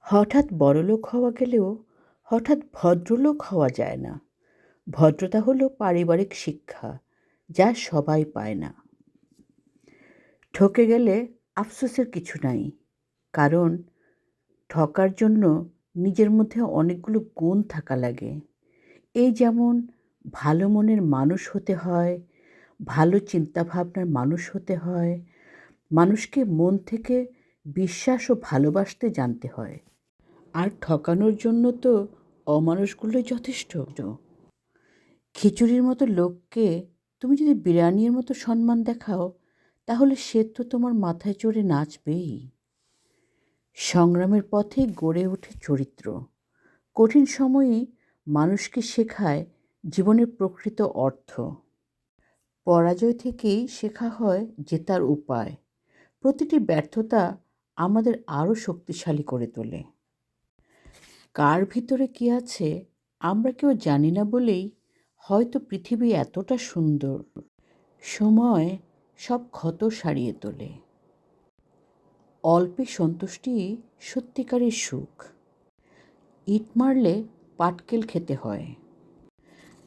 হঠাৎ বড়লোক হওয়া গেলেও হঠাৎ ভদ্রলোক হওয়া যায় না। ভদ্রতা হলো পারিবারিক শিক্ষা, যা সবাই পায় না। ঠকে গেলে আফসোসের কিছু নাই, কারণ ঠকার জন্য নিজের মধ্যে অনেকগুলো গুণ থাকা লাগে। এই যেমন ভালো মনের মানুষ হতে হয়, ভালো চিন্তাভাবনার মানুষ হতে হয়, মানুষকে মন থেকে বিশ্বাস ও ভালোবাসতে জানতে হয়। আর ঠকানোর জন্য তো অমানুষগুলোই যথেষ্ট। খিচুড়ির মতো লোককে তুমি যদি বিরিয়ানির মতো সম্মান দেখাও, তাহলে সে তো তোমার মাথায় চড়ে নাচবেই। সংগ্রামের পথে গড়ে ওঠে চরিত্র। কঠিন সময়ই মানুষকে শেখায় জীবনের প্রকৃত অর্থ। পরাজয় থেকেই শেখা হয় জেতার উপায়। প্রতিটি ব্যর্থতা আমাদের আরও শক্তিশালী করে তোলে। কার ভিতরে কী আছে আমরা কেউ জানি না বলেই হয়তো পৃথিবী এতটা সুন্দর। সময় সব ক্ষত সারিয়ে তোলে। অল্পে সন্তুষ্টি সত্যিকারের সুখ। ইট মারলে পাটকেল খেতে হয়।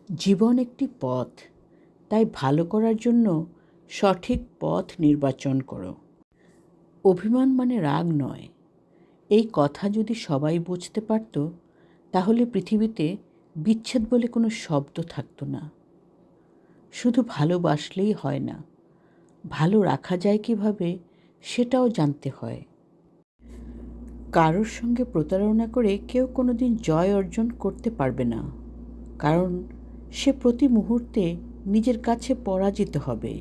জীবন একটি পথ, তাই ভালো করার জন্য সঠিক পথ নির্বাচন করো। অভিমান মানে রাগ নয়। এই কথা যদি সবাই বুঝতে পারত, তাহলে পৃথিবীতে বিচ্ছেদ বলে কোনো শব্দ থাকতো না। শুধু ভালোবাসলেই হয় না, ভালো রাখা যায় কীভাবে সেটাও জানতে হয়। কারোর সঙ্গে প্রতারণা করে কেউ কোনো দিন জয় অর্জন করতে পারবে না, কারণ সে প্রতি মুহূর্তে নিজের কাছে পরাজিত হবে।